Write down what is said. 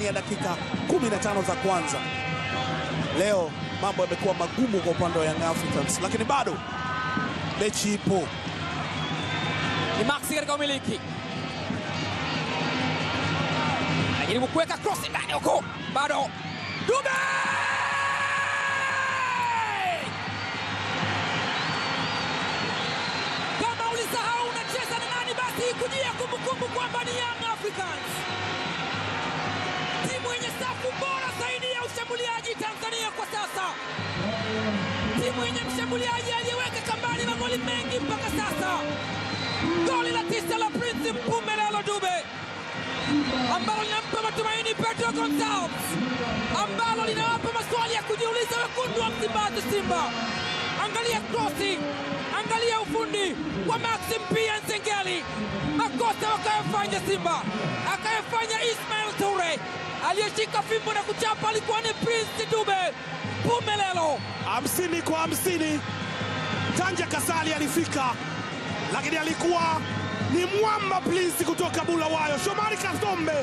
ndani ya dakika 15 za kwanza. Leo mambo yamekuwa magumu kwa upande wa Young Africans, lakini bado mechi ipo. Ni Maxi katika umiliki, anajaribu kuweka cross ndani huko, bado Dube kama ulisahau unacheza na nani, basi kujia kumbukumbu kwamba ni Young Africans, timu yenye safu bora zaidi ya ushambuliaji Tanzania kwa sasa, timu yenye mshambuliaji aliyeweka kambani magoli mengi mpaka sasa. Goli la 9 la Prince Mpumelelo Dube ambalo linampa matumaini Pedro Gonçalves, ambalo linawapa maswali ya kujiuliza wekundu wa Msimbazi Simba. Angalia crossi, angalia ufundi wa Maxim Pia Nzengeli, makosa wakayafanya Simba, akayafanya Ismail Toure, aliyeshika fimbo na kuchapa alikuwa ni Prince Dube Mpumelelo. 50 kwa 50, Tanja Kasali alifika, lakini alikuwa ni mwamba Prince kutoka Bulawayo. Shomari Kasombe